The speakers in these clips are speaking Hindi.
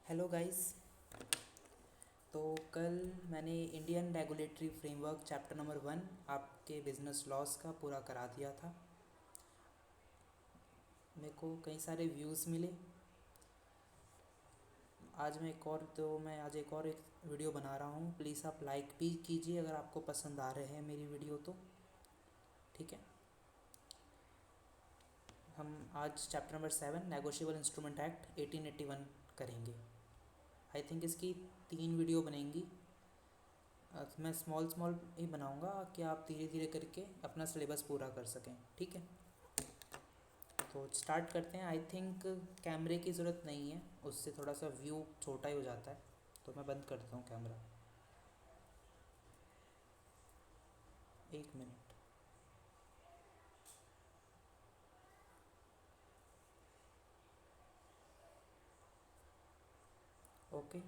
Hello guys. तो कल मैंने Indian regulatory framework chapter number 1 आपके बिजनेस लॉस का पूरा करा दिया था। मेरे को कई सारे व्यूज़ मिले। मैं आज एक और वीडियो बना रहा हूँ। प्लीज़ आप लाइक भी कीजिए अगर आपको पसंद आ रहे हैं मेरी वीडियो तो। ठीक है, हम आज chapter number 7 negotiable instrument act 1881 करेंगे। आई थिंक इसकी 3 वीडियो बनेंगी। मैं स्मॉल स्मॉल ही बनाऊंगा कि आप धीरे धीरे करके अपना सिलेबस पूरा कर सकें। ठीक है, तो स्टार्ट करते हैं। आई थिंक कैमरे की ज़रूरत नहीं है, उससे थोड़ा सा व्यू छोटा ही हो जाता है, तो मैं बंद कर देता हूँ camera. 1 minute. Okay,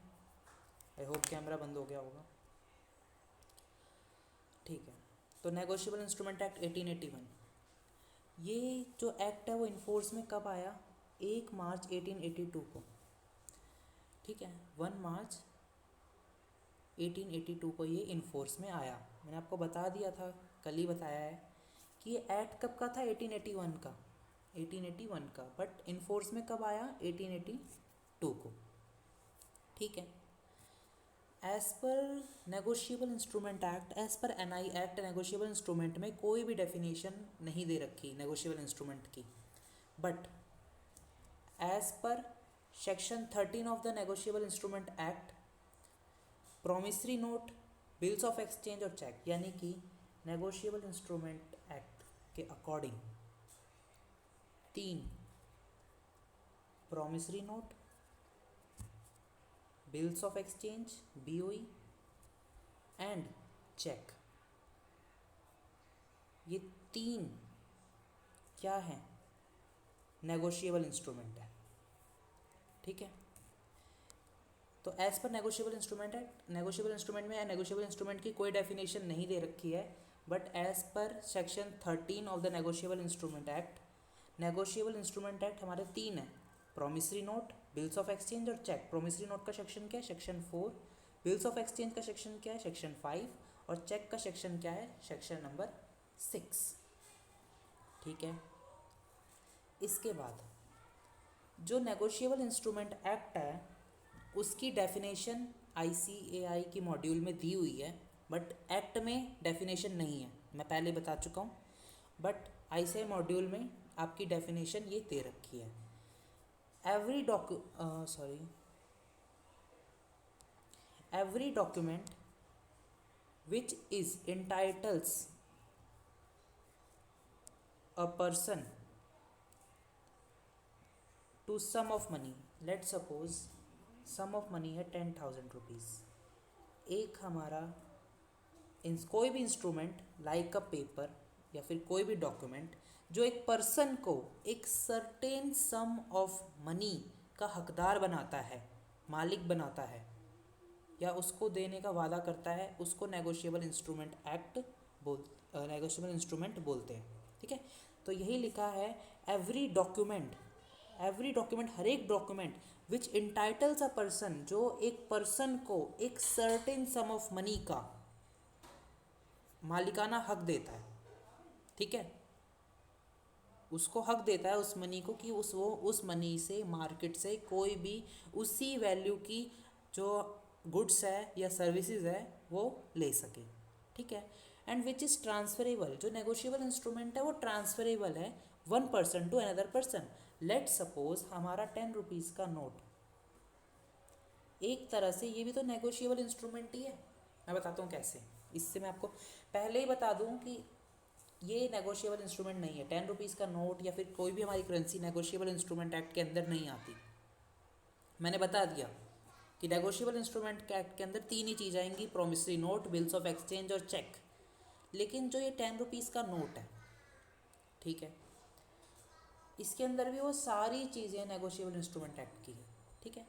I hope camera बंद हो गया होगा। ठीक है, तो नेगोशिएबल इंस्ट्रूमेंट एक्ट 1881, ये जो एक्ट है वो इन्फोर्स में कब आया? 1 मार्च 1882 को। ठीक है, 1 मार्च 1882 को ये इन्फोर्स में आया। मैंने आपको बता दिया था, कल ही बताया है कि ये एक्ट कब का था? 1881 का। 1881 का, बट इन्फोर्स में कब आया? 1882 को। ठीक है, as per negotiable instrument act, as per NI act, negotiable instrument में कोई भी डेफिनेशन नहीं दे रखी नेगोशिएबल इंस्ट्रूमेंट की। But as per section 13 of the negotiable instrument act, promissory note, bills of exchange और चेक, यानी कि नेगोशिएबल इंस्ट्रूमेंट एक्ट के according 3 promissory note, bills of exchange BOE and cheque, ये 3 क्या है? नेगोशिएबल इंस्ट्रूमेंट है। ठीक है, तो as per negotiable instrument act, negotiable instrument में नेगोशिएबल इंस्ट्रूमेंट की कोई डेफिनेशन नहीं दे रखी है। But as per section 13 of the negotiable instrument act, negotiable instrument act हमारे 3 हैं: promissory note, bills of exchange और चेक। प्रॉमिसरी नोट का सेक्शन क्या है? सेक्शन 4। बिल्स ऑफ एक्सचेंज का सेक्शन क्या है? सेक्शन 5। और चेक का सेक्शन क्या है? Section number 6। ठीक है, इसके बाद जो नेगोशिएबल इंस्ट्रूमेंट एक्ट है उसकी डेफिनेशन आईसीएआई की मॉड्यूल में दी हुई है, बट एक्ट में डेफिनेशन नहीं है। मैं पहले बता चुका हूँ, बट आईसीएआई मॉड्यूल में आपकी डेफिनेशन ये दे रखी है। Every document which is entitles a person to sum of money, let's suppose sum of money है 10,000 रुपीज़। एक हमारा कोई भी इंस्ट्रूमेंट लाइक अ पेपर या फिर कोई भी डॉक्यूमेंट जो एक पर्सन को एक सर्टेन सम ऑफ मनी का हकदार बनाता है, मालिक बनाता है, या उसको देने का वादा करता है, उसको negotiable instrument act negotiable instrument बोलते हैं। ठीक है, तो यही लिखा है, एवरी डॉक्यूमेंट, हर एक डॉक्यूमेंट विच इंटाइटल्स अ पर्सन, जो एक पर्सन को एक सर्टेन सम ऑफ मनी का मालिकाना हक देता है। ठीक है, उसको हक देता है उस मनी को कि वो उस मनी से मार्केट से कोई भी उसी वैल्यू की जो गुड्स है या सर्विसेज है वो ले सके। ठीक है, एंड विच इज़ ट्रांसफरेबल, जो नेगोशिएबल इंस्ट्रूमेंट है वो ट्रांसफरेबल है one person to another person. Let suppose हमारा 10 रुपीज़ का नोट, एक तरह से ये भी तो नेगोशिएबल इंस्ट्रूमेंट ही है। मैं बताता हूँ कैसे। इससे मैं आपको पहले ही बता दूँ कि ये नेगोशिएबल इंस्ट्रूमेंट नहीं है। 10 रुपीज़ का नोट या फिर कोई भी हमारी करेंसी नेगोशिएबल इंस्ट्रूमेंट एक्ट के अंदर नहीं आती। मैंने बता दिया कि नेगोशिएबल इंस्ट्रूमेंट एक्ट के अंदर 3 ही चीज़ आएंगी: promissory note, bills of exchange और चेक। लेकिन जो ये 10 रुपीज़ का नोट है, ठीक है, इसके अंदर भी वो सारी चीज़ें नेगोशिएबल इंस्ट्रूमेंट एक्ट की है। ठीक है,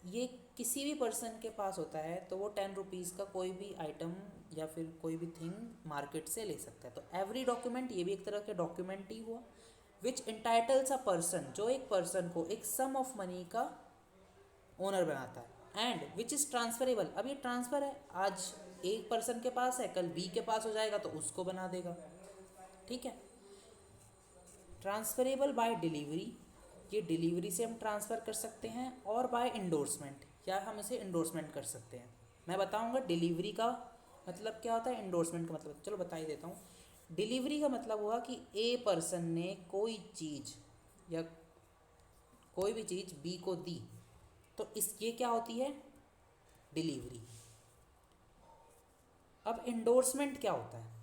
ये किसी भी पर्सन के पास होता है तो वो 10 रुपीज़ का कोई भी आइटम या फिर कोई भी थिंग मार्केट से ले सकता है। तो एवरी डॉक्यूमेंट, ये भी एक तरह का डॉक्यूमेंट ही हुआ, विच इंटाइटल्स अ पर्सन, जो एक पर्सन को एक सम ऑफ मनी का ओनर बनाता है, एंड विच इज़ ट्रांसफरेबल, अब ये ट्रांसफ़र है, आज एक पर्सन के पास है, कल बी के पास हो जाएगा तो उसको बना देगा, ठीक है। ट्रांसफरेबल बाय डिलीवरी, ये डिलीवरी से हम ट्रांसफ़र कर सकते हैं, और बाय इंडोर्समेंट, या हम इसे इंडोर्समेंट कर सकते हैं। मैं बताऊंगा डिलीवरी का मतलब क्या होता है, इंडोर्समेंट का मतलब, चलो बता ही देता हूँ। डिलीवरी का मतलब हुआ कि ए पर्सन ने कोई चीज़ या कोई भी चीज़ बी को दी, तो इस ये क्या होती है, डिलीवरी। अब इंडोर्समेंट क्या होता है,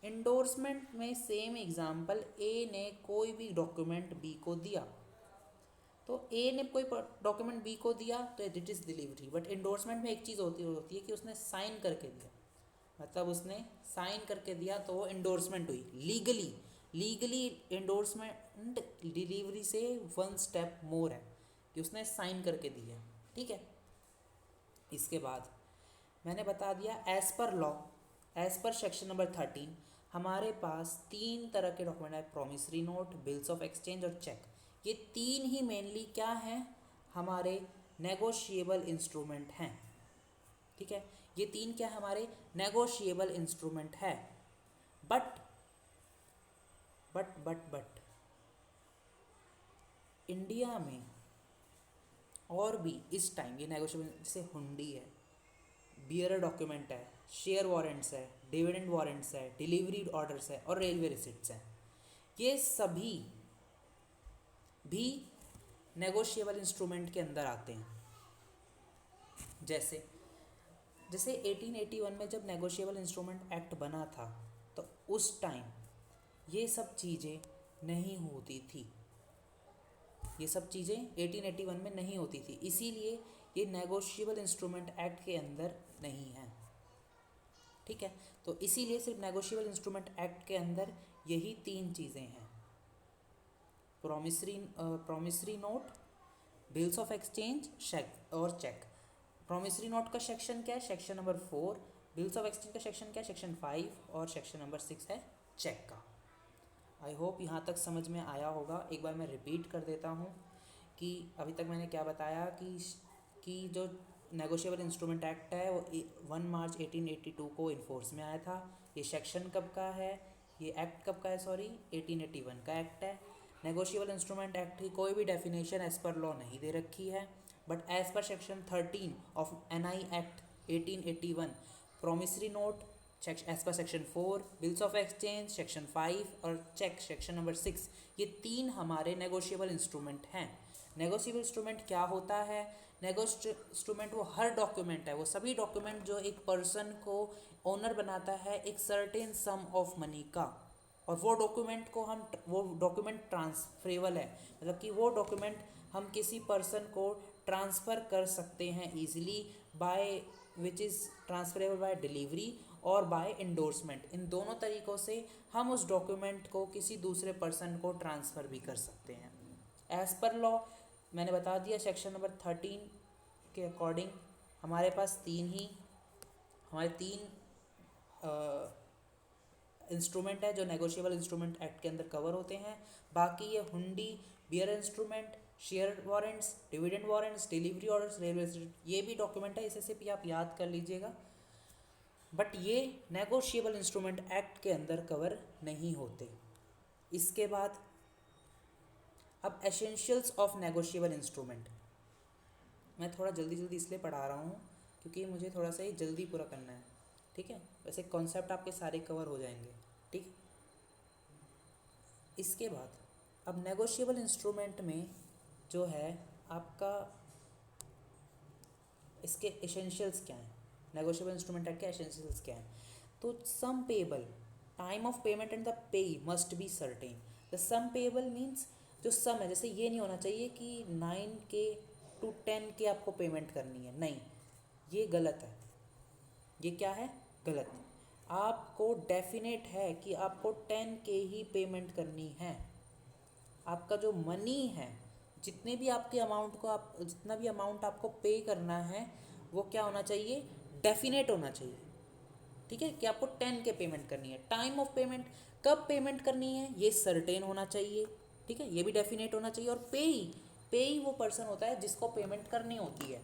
इंडोर्समेंट में सेम एग्जांपल, ए ने कोई भी डॉक्यूमेंट बी को दिया, तो ए ने कोई डॉक्यूमेंट बी को दिया तो it is delivery. But endorsement में एक चीज़ होती है कि उसने साइन करके दिया, मतलब उसने साइन करके दिया तो वो इंडोर्समेंट हुई, लीगली इंडोर्समेंट डिलीवरी से वन स्टेप मोर है कि उसने साइन करके दिया, ठीक है। इसके बाद मैंने बता दिया as per law, as per section number 13 हमारे पास 3 तरह के डॉक्यूमेंट है, promissory note, bills of exchange और चेक। ये 3 ही मेनली क्या हैं, हमारे नेगोशिएबल इंस्ट्रूमेंट हैं, ठीक है। ये 3 क्या हमारे नेगोशिएबल इंस्ट्रूमेंट है। बट इंडिया में और भी इस टाइम ये नेगोशिएबल, जैसे हुंडी है, बियरर डॉक्यूमेंट है, शेयर वारंट्स है, डिविडेंड वारंट्स है, डिलीवरी ऑर्डर्स है और रेलवे रिसिप्ट्स हैं, ये सभी भी नेगोशिएबल इंस्ट्रूमेंट के अंदर आते हैं। जैसे 1881 में जब नेगोशिएबल इंस्ट्रूमेंट एक्ट बना था, तो उस टाइम ये सब चीज़ें नहीं होती थी, ये सब चीज़ें 1881 में नहीं होती थी, इसीलिए ये नेगोशिएबल इंस्ट्रूमेंट एक्ट के अंदर नहीं है, ठीक है। तो इसीलिए सिर्फ नेगोशिएबल इंस्ट्रूमेंट एक्ट के अंदर यही 3 चीज़ें हैं, promissory note, bills of exchange और चेक। प्रॉमिसरी नोट का सेक्शन क्या है, section number 4, bills of exchange का सेक्शन क्या है, सेक्शन 5, और सेक्शन नंबर 6 है चेक का। आई होप यहाँ तक समझ में आया होगा। एक बार मैं रिपीट कर देता हूँ कि अभी तक मैंने क्या बताया कि जो नेगोशिएबल इंस्ट्रूमेंट एक्ट है वो 1 मार्च 1882 को इन्फोर्स में आया था। ये सेक्शन कब का है, ये एक्ट कब का है, सॉरी 1881 का एक्ट है। नेगोशिएबल इंस्ट्रूमेंट एक्ट की कोई भी डेफिनेशन एज पर लॉ नहीं दे रखी है, but as per section 13 of NI act 1881 promissory note as per section 4, bills of exchange section 5 और चेक सेक्शन नंबर 6, ये 3 हमारे नेगोशिएबल इंस्ट्रूमेंट हैं। नेगोशिएबल इंस्ट्रूमेंट क्या होता है, नेगोशिएबल इंस्ट्रूमेंट वो हर डॉक्यूमेंट है, वो सभी डॉक्यूमेंट जो एक पर्सन को ओनर बनाता है एक सर्टेन सम ऑफ मनी का, और वो डॉक्यूमेंट ट्रांसफरेबल है, मतलब कि वो डॉक्यूमेंट हम किसी पर्सन को ट्रांसफ़र कर सकते हैं easily by which is transferable by delivery और बाय इंडोर्समेंट। इन दोनों तरीक़ों से हम उस डॉक्यूमेंट को किसी दूसरे पर्सन को ट्रांसफ़र भी कर सकते हैं। एज़ पर लॉ मैंने बता दिया, सेक्शन नंबर 13 के अकॉर्डिंग हमारे पास तीन इंस्ट्रूमेंट है जो नेगोशिएबल इंस्ट्रूमेंट एक्ट के अंदर कवर होते हैं। बाकी ये hundi, bearer instrument, share warrants, dividend warrants, delivery orders, railway receipt, ये भी डॉक्यूमेंट है, इसे सिर्फ आप याद कर लीजिएगा। बट ये नेगोशिएबल इंस्ट्रूमेंट एक्ट के अंदर कवर नहीं होते। इसके बाद अब एसेंशियल्स ऑफ नेगोशिएबल इंस्ट्रूमेंट, मैं थोड़ा जल्दी इसलिए पढ़ा रहा हूँ क्योंकि मुझे थोड़ा सा ही जल्दी पूरा करना है, ठीक है। वैसे कॉन्सेप्ट आपके सारे कवर हो जाएंगे, ठीक। इसके बाद अब नेगोशिएबल इंस्ट्रूमेंट में जो है आपका, इसके एसेंशियल्स क्या हैं, नेगोशिएबल इंस्ट्रूमेंट एक्ट के एसेंशियल्स क्या हैं। तो sum payable, time of payment and the pay must be certain. The sum payable means जो सम है, जैसे ये नहीं होना चाहिए कि 9K to 10K आपको पेमेंट करनी है, नहीं, ये गलत है। ये क्या है, गलत। आपको डेफिनेट है कि आपको 10K ही पेमेंट करनी है। आपका जो मनी है, जितने भी आपके अमाउंट को जितना भी अमाउंट आपको पे करना है वो क्या होना चाहिए, डेफिनेट होना चाहिए, ठीक है, कि आपको 10K पेमेंट करनी है। टाइम ऑफ पेमेंट, कब पेमेंट करनी है, ये सर्टेन होना चाहिए, ठीक है, ये भी डेफिनेट होना चाहिए। और पे पेई वो पर्सन होता है जिसको पेमेंट करनी होती है,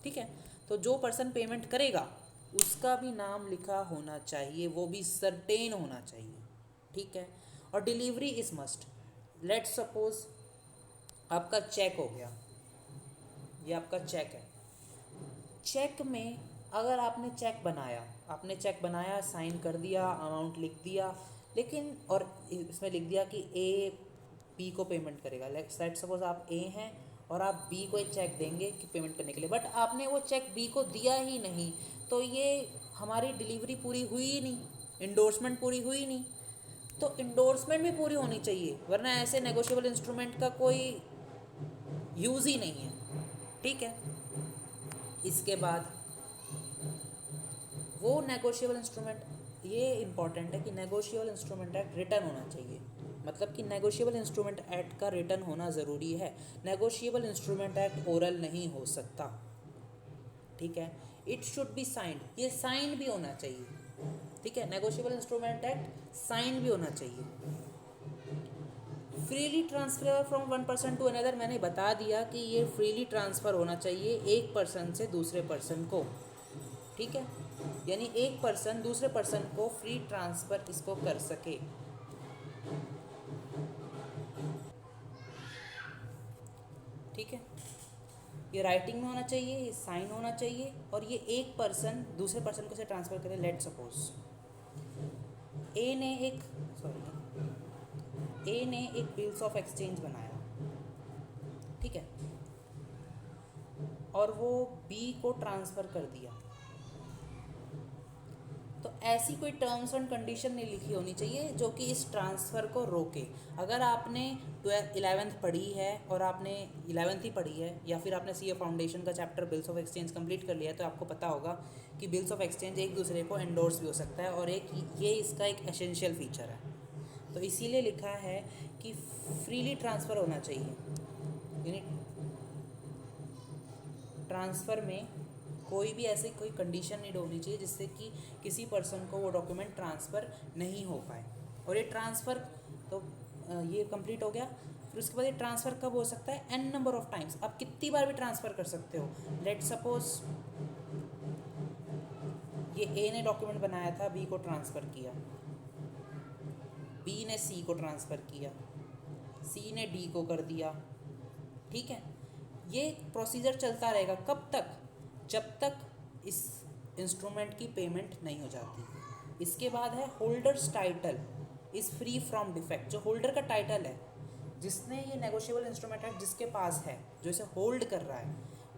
ठीक है। तो जो पर्सन पेमेंट करेगा उसका भी नाम लिखा होना चाहिए, वो भी सर्टेन होना चाहिए, ठीक है। और delivery is must. Let's suppose आपका चेक हो गया, ये आपका चेक है। चेक में अगर आपने चेक बनाया, साइन कर दिया, अमाउंट लिख दिया, लेकिन और इसमें लिख दिया कि ए बी को पेमेंट करेगा। लेट्स सपोज आप ए हैं और आप बी को एक चेक देंगे कि पेमेंट करने के लिए, बट आपने वो चेक बी को दिया ही नहीं, तो ये हमारी डिलीवरी पूरी हुई ही नहीं, इंडोर्समेंट पूरी हुई नहीं। तो इंडोर्समेंट भी पूरी होनी चाहिए, वरना ऐसे नेगोशिएबल इंस्ट्रूमेंट का कोई यूज़ ही नहीं है, ठीक है। इसके बाद वो नेगोशिएबल इंस्ट्रूमेंट, ये इंपॉर्टेंट है कि नेगोशिएबल इंस्ट्रूमेंट एक्ट रिटर्न होना चाहिए, मतलब कि नेगोशिएबल इंस्ट्रूमेंट एक्ट का रिटर्न होना ज़रूरी है। नेगोशिएबल इंस्ट्रूमेंट एक्ट ओरल नहीं हो सकता, ठीक है। इट शुड बी साइंड, ये साइन भी होना चाहिए, ठीक है। नेगोशिएबल इंस्ट्रूमेंट एक्ट साइन भी होना चाहिए। Freely transfer from one person to another, मैंने बता दिया कि ये फ्रीली ट्रांसफ़र होना चाहिए एक पर्सन से दूसरे पर्सन को, ठीक है। यानी एक पर्सन दूसरे पर्सन को फ्री ट्रांसफ़र इसको कर सके, ठीक है। ये राइटिंग में होना चाहिए, ये साइन होना चाहिए, और ये एक पर्सन दूसरे पर्सन को से ट्रांसफ़र करे। लेट सपोज ए ने एक बिल्स ऑफ एक्सचेंज बनाया, ठीक है, और वो बी को ट्रांसफ़र कर दिया। तो ऐसी कोई टर्म्स एंड कंडीशन नहीं लिखी होनी चाहिए जो कि इस ट्रांसफ़र को रोके। अगर आपने 11th पढ़ी है और आपने 11th ही पढ़ी है, या फिर आपने सीए फाउंडेशन का chapter bills of exchange complete कर लिया है, तो आपको पता होगा कि बिल्स ऑफ एक्सचेंज एक दूसरे को एंडोर्स भी हो सकता है, और ये इसका एक एसेंशियल फीचर है। तो इसीलिए लिखा है कि फ्रीली ट्रांसफ़र होना चाहिए, यानी ट्रांसफ़र में कोई भी ऐसी कोई कंडीशन नहीं होनी चाहिए जिससे कि किसी पर्सन को वो डॉक्यूमेंट ट्रांसफ़र नहीं हो पाए। और ये ट्रांसफ़र तो ये कंप्लीट हो गया। फिर उसके बाद ये ट्रांसफ़र कब हो सकता है? n नंबर ऑफ टाइम्स, आप कितनी बार भी ट्रांसफ़र कर सकते हो। लेट सपोज ये ए ने डॉक्यूमेंट बनाया था, बी को ट्रांसफ़र किया, बी ने सी को ट्रांसफ़र किया, सी ने डी को कर दिया, ठीक है। ये प्रोसीजर चलता रहेगा कब तक? जब तक इस इंस्ट्रूमेंट की पेमेंट नहीं हो जाती। इसके बाद है holders title is free from defect. जो होल्डर का टाइटल है, जिसने ये नेगोशिएबल इंस्ट्रूमेंट है, जिसके पास है, जो इसे होल्ड कर रहा है,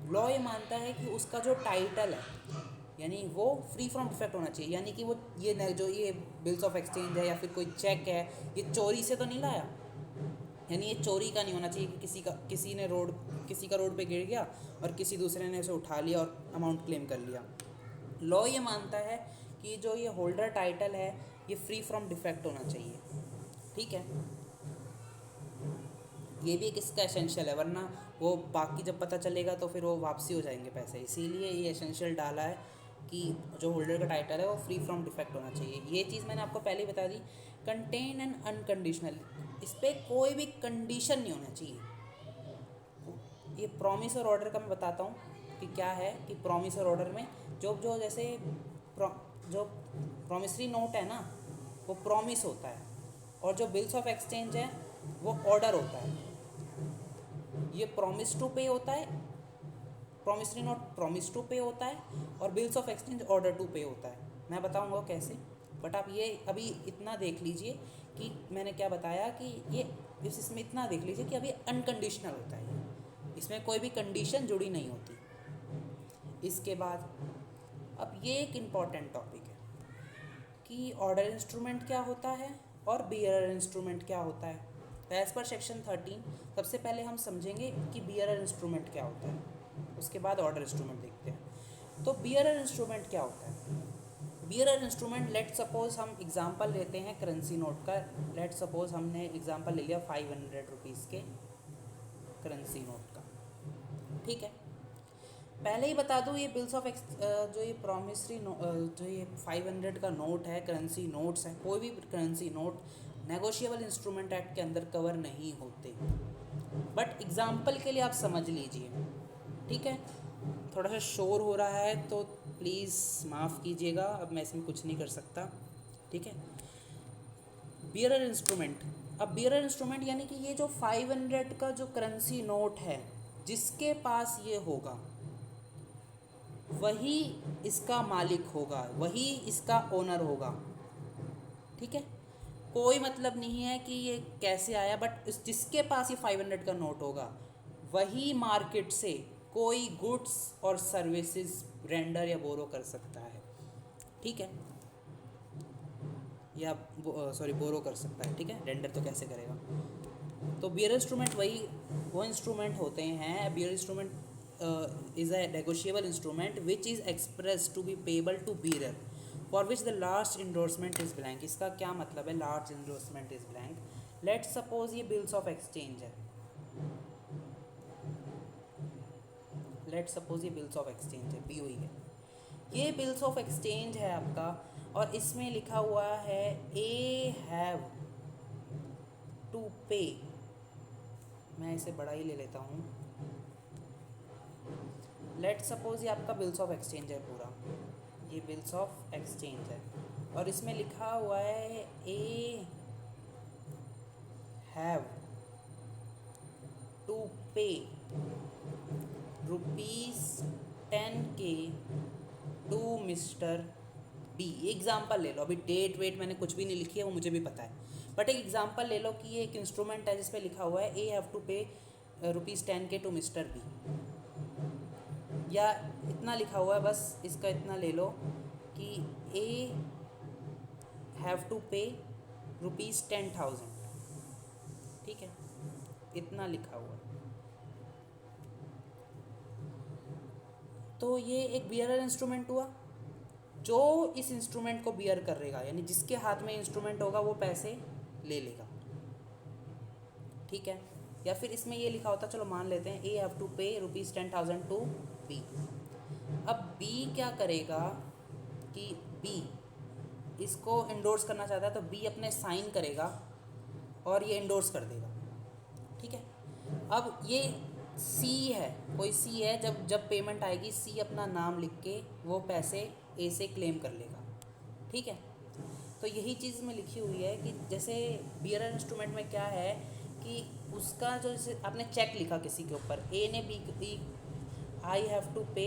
लॉ ये मानता है कि उसका जो टाइटल है यानी वो फ्री फ्रॉम डिफेक्ट होना चाहिए। यानी कि वो जो ये बिल्स ऑफ एक्सचेंज है या फिर कोई चेक है, ये चोरी से तो नहीं लाया, यानी ये चोरी का नहीं होना चाहिए कि किसी का रोड पे गिर गया और किसी दूसरे ने उसे उठा लिया और अमाउंट क्लेम कर लिया। लॉ ये मानता है कि जो ये होल्डर टाइटल है ये फ्री फ्रॉम डिफेक्ट होना चाहिए, ठीक है। ये भी एक इसका एसेंशियल है, वरना वो बाकी जब पता चलेगा तो फिर वो वापसी हो जाएंगे पैसे। इसीलिए ये एसेंशियल डाला है कि जो होल्डर का टाइटल है वो फ्री फ्रॉम डिफेक्ट होना चाहिए। ये चीज़ मैंने आपको पहले ही बता दी। कंटेन एंड अनकंडीशनल, इस पर कोई भी कंडीशन नहीं होना चाहिए। ये प्रॉमिस और ऑर्डर का मैं बताता हूँ कि क्या है। कि प्रॉमिस और ऑर्डर में जो जैसे जो प्रॉमिसरी नोट है ना, वो प्रॉमिस होता है, और जो बिल्स ऑफ एक्सचेंज है वो ऑर्डर होता है। ये प्रॉमिस टू पे होता है, promissory note promise to pay होता है, और bills of exchange order to pay होता है। मैं बताऊंगा कैसे, बट आप ये अभी इतना देख लीजिए कि मैंने क्या बताया कि ये इसमें इतना देख लीजिए कि अभी अनकंडीशनल होता है, इसमें कोई भी कंडीशन जुड़ी नहीं होती। इसके बाद अब ये एक इम्पॉर्टेंट टॉपिक है कि ऑर्डर इंस्ट्रूमेंट क्या होता है और बियरर इंस्ट्रूमेंट क्या होता है। तो एज़ पर सेक्शन 13 सबसे पहले हम समझेंगे कि बियरर इंस्ट्रूमेंट क्या होता है, उसके बाद ऑर्डर इंस्ट्रूमेंट देखते हैं। तो बियरर इंस्ट्रूमेंट क्या होता है? बियरर इंस्ट्रूमेंट, लेट सपोज हम एग्जांपल लेते हैं करेंसी नोट का। लेट सपोज हमने एग्जांपल ले लिया 500 रुपीज़ के करेंसी नोट का, ठीक है। पहले ही बता दूँ, ये बिल्स ऑफ जो ये प्रॉमिसरी जो ये 500 का नोट है, करेंसी नोट्स हैं, कोई भी currency note negotiable instrument act के अंदर कवर नहीं होते, बट एग्जाम्पल के लिए आप समझ लीजिए, ठीक है। थोड़ा सा शोर हो रहा है तो प्लीज़ माफ़ कीजिएगा, अब मैं इसमें कुछ नहीं कर सकता, ठीक है। बियरर इंस्ट्रूमेंट, अब बियरर इंस्ट्रूमेंट यानी कि ये जो 500 का जो करेंसी नोट है, जिसके पास ये होगा वही इसका मालिक होगा, वही इसका ओनर होगा, ठीक है। कोई मतलब नहीं है कि ये कैसे आया, बट जिसके पास ये 500 का नोट होगा वही मार्केट से कोई गुड्स और सर्विसेज रेंडर या बोरो कर सकता है, ठीक है, या सॉरी बोरो कर सकता है, ठीक है। रेंडर तो कैसे करेगा। तो बियर इंस्ट्रूमेंट वो इंस्ट्रूमेंट होते हैं, bearer instrument is a negotiable instrument which is express to be payable to bearer for which the last endorsement is blank. इसका क्या मतलब है, last endorsement is blank. Let's suppose ये बिल्स ऑफ एक्सचेंज है, लेट्स सपोज ये बिल्स ऑफ एक्सचेंज है, BOE है, ये बिल्स ऑफ एक्सचेंज है आपका, और इसमें लिखा हुआ है ए हैव टू पे। मैं इसे बड़ा ही ले लेता हूँ। लेट्स सपोज ये आपका बिल्स ऑफ एक्सचेंज है पूरा, ये बिल्स ऑफ एक्सचेंज है, और इसमें लिखा हुआ है ए हैव टू पे ₹10K to mister B. Example ले लो, अभी डेट वेट मैंने कुछ भी नहीं लिखी है, वो मुझे भी पता है, बट एक एग्जाम्पल ले लो कि ये एक इंस्ट्रूमेंट है जिसपे लिखा हुआ है ए हैव टू पे ₹10K टू मिस्टर बी, या इतना लिखा हुआ है, बस इसका इतना ले लो कि ए हैव टू पे ₹10,000, ठीक है, इतना लिखा हुआ है। तो ये एक बियरर इंस्ट्रूमेंट हुआ, जो इस इंस्ट्रूमेंट को बियर करेगा, यानी जिसके हाथ में इंस्ट्रूमेंट होगा वो पैसे ले लेगा, ठीक है। या फिर इसमें ये लिखा होता, चलो मान लेते हैं ए हैव टू पे ₹10,000 टू बी। अब बी क्या करेगा कि बी इसको इंडोर्स करना चाहता है, तो बी अपने साइन करेगा और ये इंडोर्स कर देगा, ठीक है। अब ये सी है, कोई सी है, जब पेमेंट आएगी सी अपना नाम लिख के वो पैसे ए से क्लेम कर लेगा, ठीक है। तो यही चीज़ में लिखी हुई है कि जैसे बियरर इंस्ट्रूमेंट में क्या है कि उसका जो, जैसे आपने चेक लिखा किसी के ऊपर, ए ने बी आई हैव टू पे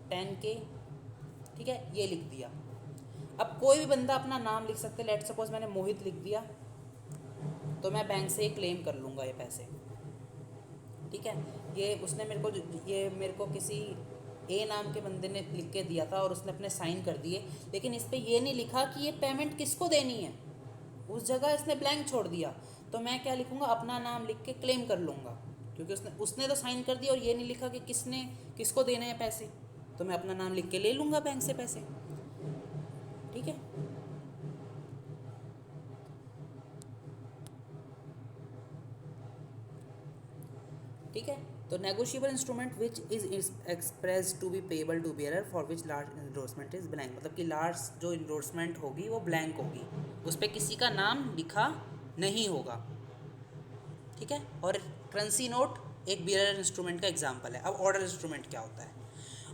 ₹10K, ठीक है, ये लिख दिया। अब कोई भी बंदा अपना नाम लिख सकते, लेट सपोज मैंने मोहित लिख दिया, तो मैं बैंक से क्लेम कर लूँगा ये पैसे, ठीक है। ये उसने मेरे को किसी ए नाम के बंदे ने लिख के दिया था और उसने अपने साइन कर दिए, लेकिन इस पर ये नहीं लिखा कि ये पेमेंट किसको देनी है, उस जगह इसने ब्लैंक छोड़ दिया, तो मैं क्या लिखूँगा, अपना नाम लिख के क्लेम कर लूँगा, क्योंकि उसने तो साइन कर दिया और ये नहीं लिखा कि किसको देने हैं पैसे, तो मैं अपना नाम लिख के ले लूँगा बैंक से पैसे, ठीक है। ठीक है, तो negotiable instrument which is express to be payable to bearer for which large endorsement is blank, मतलब कि लार्ज जो इंडोर्समेंट होगी वो ब्लैंक होगी, उस पर किसी का नाम लिखा नहीं होगा, ठीक है। और करेंसी नोट एक बियरर इंस्ट्रूमेंट का एग्जाम्पल है। अब ऑर्डर इंस्ट्रूमेंट क्या होता है,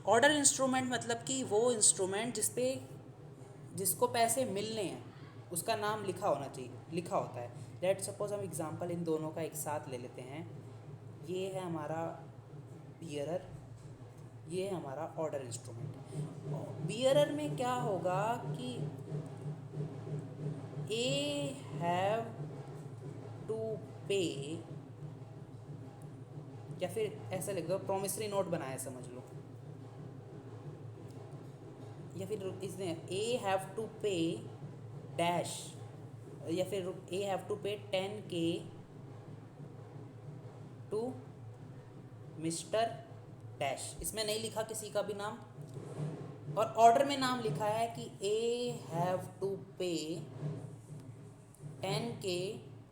ऑर्डर इंस्ट्रूमेंट मतलब कि वो इंस्ट्रूमेंट जिसको पैसे मिलने हैं उसका नाम लिखा होता है। लेट सपोज हम एग्जांपल इन दोनों का एक साथ ले लेते हैं, ये है हमारा बियरर, ये है हमारा ऑर्डर इंस्ट्रूमेंट। बियरर में क्या होगा कि ए हैव टू पे, या फिर ऐसा लिख दो, प्रोमिसरी नोट बनाया समझ लो, या फिर इसने ए हैव टू पे डैश, या फिर ए हैव टू पे 10K टू मिस्टर डैश, इसमें नहीं लिखा किसी का भी नाम, और ऑर्डर में नाम लिखा है कि ए हैव टू पे 10K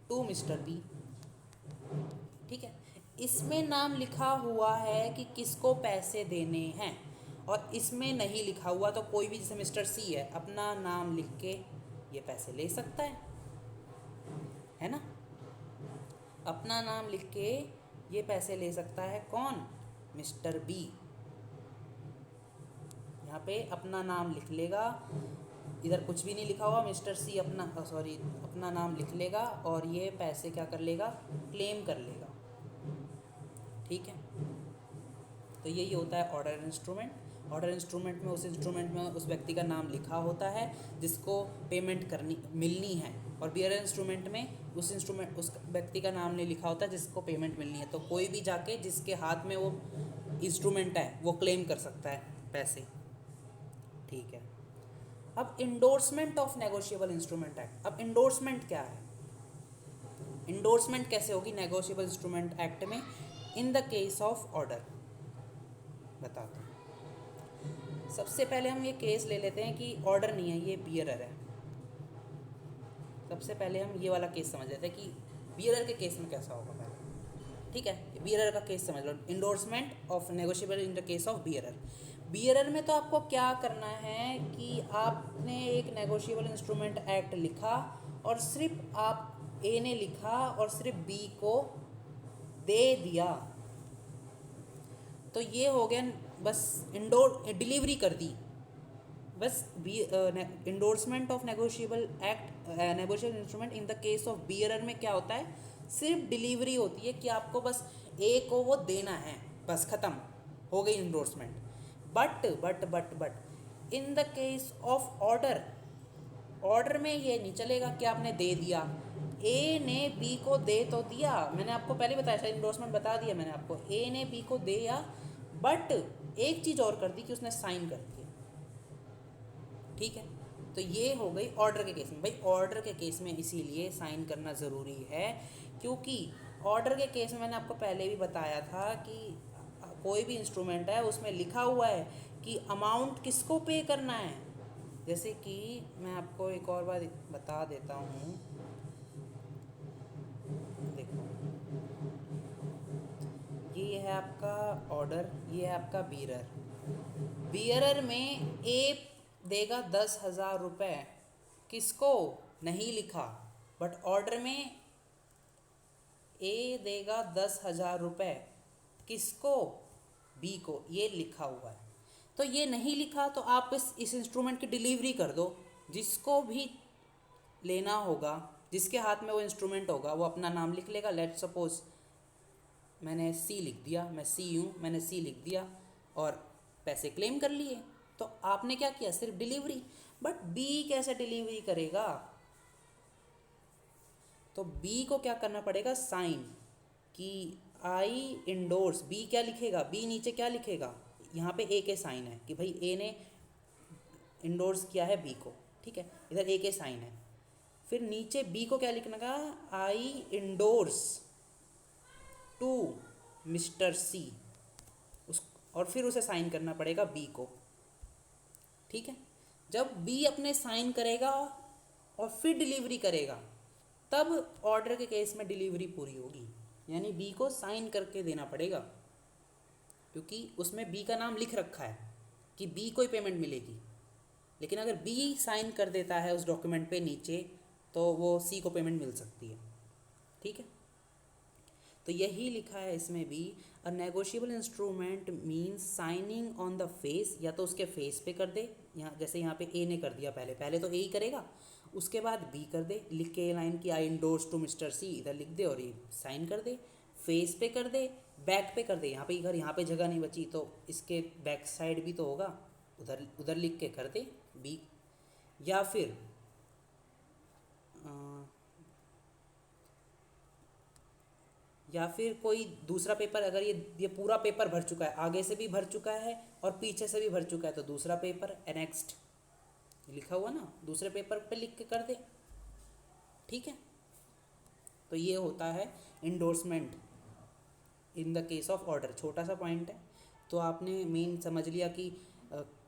टू मिस्टर बी, ठीक है। इसमें नाम लिखा हुआ है कि किसको पैसे देने हैं, और इसमें नहीं लिखा हुआ, तो कोई भी, जैसे मिस्टर सी है, अपना नाम लिख के ये पैसे ले सकता है ना। अपना नाम लिख के ये पैसे ले सकता है कौन? Mister B. यहाँ पे अपना नाम लिख लेगा, इधर कुछ भी नहीं लिखा हुआ, मिस्टर सी अपना नाम लिख लेगा और ये पैसे क्या कर लेगा? क्लेम कर लेगा। ठीक है, तो यही होता है ऑर्डर इंस्ट्रूमेंट। ऑर्डर इंस्ट्रूमेंट में उस व्यक्ति का नाम लिखा होता है जिसको पेमेंट मिलनी है, और बियरर इंस्ट्रूमेंट में उस व्यक्ति का नाम नहीं लिखा होता जिसको पेमेंट मिलनी है। तो कोई भी जाके जिसके हाथ में वो इंस्ट्रूमेंट है वो क्लेम कर सकता है पैसे। ठीक है, अब endorsement of negotiable instrument act. अब इंडोर्समेंट क्या है? इंडोर्समेंट कैसे होगी नेगोशिएबल इंस्ट्रूमेंट एक्ट में? इन द केस ऑफ ऑर्डर बताते हैं। सबसे पहले हम ये केस ले लेते हैं कि ऑर्डर नहीं है, ये बियरर है। सबसे पहले हम ये वाला केस समझ लेते हैं कि बियरर के केस में कैसा होगा पहले। ठीक है, बियरर का केस समझ लो। Endorsement of negotiable in the case of bearer. Bearer में तो आपको क्या करना है कि आपने एक नेगोशिएबल इंस्ट्रूमेंट एक्ट लिखा और सिर्फ आप ए ने लिखा और सिर्फ बी को दे दिया, तो ये हो गया बस डिलीवरी कर दी बस। Endorsement of negotiable act negotiable instrument in the case of bearer में क्या होता है? सिर्फ डिलीवरी होती है कि आपको बस ए को वो देना है, बस ख़त्म हो गई endorsement. But in the case of order में ये नहीं चलेगा कि आपने दे दिया। ए ने बी को दे तो दिया, मैंने आपको पहले बताया, शायद इंडोर्समेंट बता दिया मैंने आपको। ए ने बी को दिया, बट एक चीज़ और कर दी कि उसने साइन कर दिया। ठीक है, तो ये हो गई ऑर्डर के केस में। भाई ऑर्डर के केस में इसीलिए साइन करना ज़रूरी है क्योंकि ऑर्डर के केस में मैंने आपको पहले भी बताया था कि कोई भी इंस्ट्रूमेंट है उसमें लिखा हुआ है कि अमाउंट किसको पे करना है। जैसे कि मैं आपको एक और बार बता देता हूँ, देखो ये है आपका ऑर्डर, ये है आपका बियरर। बियरर में ए देगा 10,000 रुपये, किसको? नहीं लिखा, बट ऑर्डर में ए देगा 10,000 रुपये, किसको? बी को, ये लिखा हुआ है। तो ये नहीं लिखा तो आप इस इंस्ट्रूमेंट की डिलीवरी कर दो। जिसको भी लेना होगा, जिसके हाथ में वो इंस्ट्रूमेंट होगा, वो अपना नाम लिख लेगा। लेट सपोज मैंने सी लिख दिया, मैं सी हूँ, मैंने सी लिख दिया और पैसे क्लेम कर लिए। तो आपने क्या किया? सिर्फ डिलीवरी। बट बी कैसे डिलीवरी करेगा? तो बी को क्या करना पड़ेगा? साइन, कि आई इंडोर्स। बी क्या लिखेगा? बी नीचे क्या लिखेगा? यहाँ पे ए के साइन है कि भाई ए ने इंडोर्स किया है बी को। ठीक है, इधर ए के साइन है। फिर नीचे बी को क्या लिखना का? आई इंडोर्स टू मिस्टर सी, और फिर उसे साइन करना पड़ेगा बी को। ठीक है, जब बी अपने साइन करेगा और फिर डिलीवरी करेगा तब ऑर्डर के केस में डिलीवरी पूरी होगी। यानी बी को साइन करके देना पड़ेगा क्योंकि उसमें बी का नाम लिख रखा है कि बी को ही पेमेंट मिलेगी। लेकिन अगर बी साइन कर देता है उस डॉक्यूमेंट पे नीचे तो वो सी को पेमेंट मिल सकती है। ठीक है, तो यही लिखा है इसमें भी। A negotiable instrument means signing on the face, या तो उसके फेस पे कर दे, यहाँ जैसे यहाँ पे ए ने कर दिया, पहले तो ए ही करेगा, उसके बाद बी कर दे, लिख के लाइन की आई इंडोर्स टू मिस्टर सी इधर लिख दे और ये साइन कर दे। फेस पे कर दे, बैक पे कर दे, यहाँ पे अगर यहाँ पे जगह नहीं बची तो इसके बैक साइड भी तो होगा, उधर लिख के कर दे बी। या फिर कोई दूसरा पेपर, अगर ये पूरा पेपर भर चुका है, आगे से भी भर चुका है और पीछे से भी भर चुका है, तो दूसरा पेपर एनेक्स्ड लिखा हुआ ना, दूसरे पेपर पे लिख के कर दे। ठीक है, तो ये होता है endorsement in the case of order. छोटा सा पॉइंट है, तो आपने मेन समझ लिया कि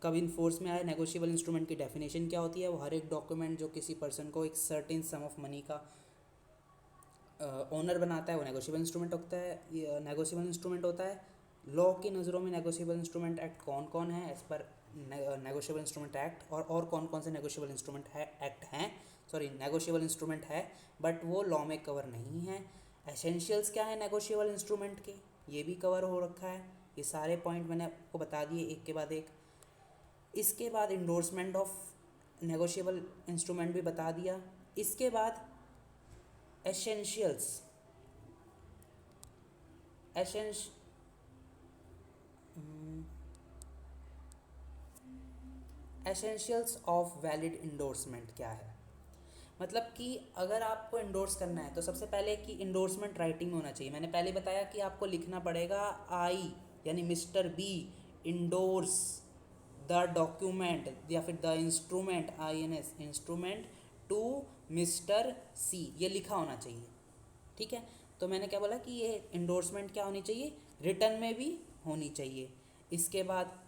कब इन्फोर्स में आए, नेगोशिएबल इंस्ट्रूमेंट की डेफिनेशन क्या होती है। वो हर एक डॉक्यूमेंट जो किसी पर्सन को एक सर्टेन सम ऑफ मनी का ओनर बनाता है वो नेगोशिएबल इंस्ट्रूमेंट होता है। ये नेगोशिएबल इंस्ट्रूमेंट होता है। लॉ की नज़रों में नेगोशिएबल इंस्ट्रूमेंट एक्ट कौन कौन है as per negotiable instrument act, और कौन कौन से नेगोशिएबल इंस्ट्रूमेंट है एक्ट हैं, सॉरी नेगोशिएबल इंस्ट्रूमेंट है, बट वो लॉ में कवर नहीं है। एसेंशियल्स क्या है नेगोशिएबल इंस्ट्रूमेंट के, ये भी कवर हो रखा है, ये सारे पॉइंट मैंने आपको बता दिए एक के बाद एक। इसके बाद इंडोर्समेंट ऑफ नेगोशिएबल इंस्ट्रूमेंट भी बता दिया। इसके बाद essentials, essentials of valid endorsement क्या है, मतलब कि अगर आपको इंडोर्स करना है तो सबसे पहले कि इंडोर्समेंट राइटिंग होना चाहिए। मैंने पहले बताया कि आपको लिखना पड़ेगा आई यानी mister B endorse the document या फिर the instrument INS instrument to mister C, ये लिखा होना चाहिए। ठीक है, तो मैंने क्या बोला कि ये इंडोर्समेंट क्या होनी चाहिए, रिटर्न में भी होनी चाहिए। इसके बाद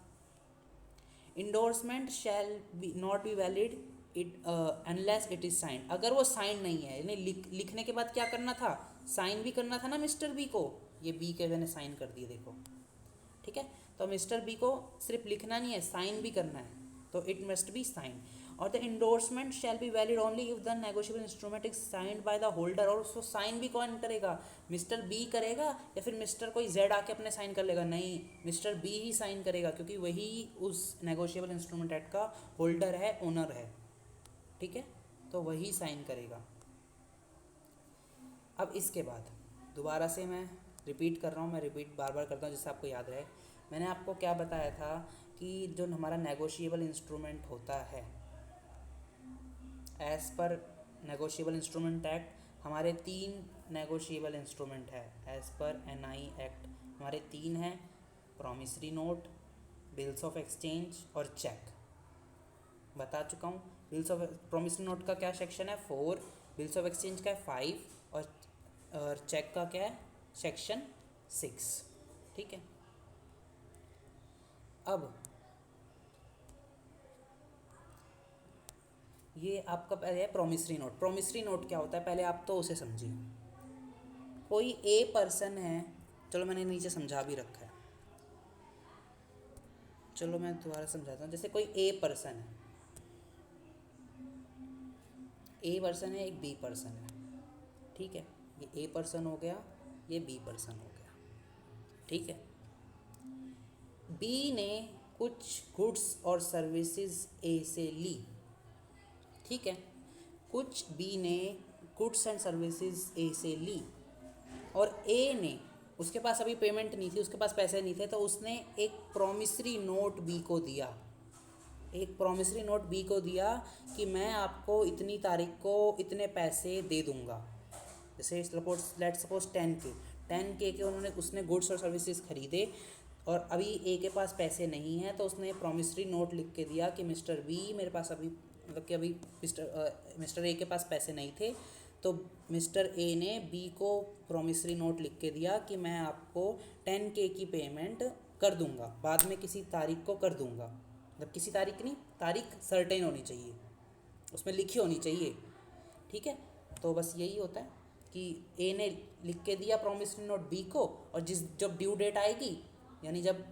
endorsement shall be not be valid it unless it is sine, अगर वो साइन नहीं है, यानी लिखने के बाद क्या करना था, साइन भी करना था ना मिस्टर बी को, ये बी के मैंने साइन कर दिए देखो। ठीक है, तो मिस्टर बी को सिर्फ लिखना नहीं है, साइन भी करना है, तो इट मस्ट बी साइन। और the endorsement shall be valid only if the negotiable instrument is signed by the holder, और उसको साइन भी कौन करेगा, मिस्टर बी करेगा या फिर मिस्टर कोई जेड आके अपने साइन कर लेगा, नहीं मिस्टर बी ही साइन करेगा, क्योंकि वही उस नेगोशिएबल इंस्ट्रूमेंट एक्ट का होल्डर है, ओनर है। ठीक है, तो वही साइन करेगा। अब इसके बाद दोबारा से मैं रिपीट कर रहा हूँ, मैं रिपीट बार बार करता हूँ जिससे आपको याद रहे। मैंने आपको क्या बताया था कि जो हमारा नेगोशिएबल इंस्ट्रूमेंट होता है, as per negotiable instrument act हमारे 3 नेगोशिएबल इंस्ट्रूमेंट है, एज़ पर NI एक्ट हमारे 3 हैं, promissory note, bills of exchange और चेक। बता चुका हूँ। बिल्स ऑफ प्रॉमिसरी नोट का क्या सेक्शन है, 4, बिल्स ऑफ एक्सचेंज का है 5 और चेक का क्या है, सेक्शन 6। ठीक है, अब ये आपका पहले है प्रॉमिसरी नोट। प्रॉमिसरी नोट क्या होता है, पहले आप तो उसे समझिए। कोई ए पर्सन है, चलो मैंने नीचे समझा भी रखा है, चलो मैं दोबारा समझाता हूँ। जैसे कोई ए पर्सन है, ए पर्सन है, एक बी पर्सन है। ठीक है, ये ए पर्सन हो गया, ये बी पर्सन हो गया। ठीक है, बी ने कुछ गुड्स और सर्विसेज ए से ली। ठीक है, कुछ बी ने गुड्स एंड सर्विसेज ए से ली और ए ने, उसके पास अभी पेमेंट नहीं थी, उसके पास पैसे नहीं थे, तो उसने एक प्रॉमिसरी नोट बी को दिया, एक प्रॉमिसरी नोट बी को दिया कि मैं आपको इतनी तारीख को इतने पैसे दे दूंगा। जैसे लेट्स सपोज 10K के उसने गुड्स और सर्विसेज खरीदे और अभी ए के पास पैसे नहीं हैं, तो उसने प्रॉमिसरी नोट लिख के दिया कि मिस्टर बी मेरे पास अभी, मतलब कि अभी मिस्टर ए के पास पैसे नहीं थे, तो मिस्टर ए ने बी को प्रॉमिसरी नोट लिख के दिया कि मैं आपको 10K की पेमेंट कर दूंगा, बाद में किसी तारीख को कर दूंगा। मतलब किसी तारीख नहीं, तारीख सर्टेन होनी चाहिए, उसमें लिखी होनी चाहिए। ठीक है, तो बस यही होता है कि ए ने लिख के दिया प्रॉमिसरी नोट बी को, और जब ड्यू डेट आएगी, यानी जब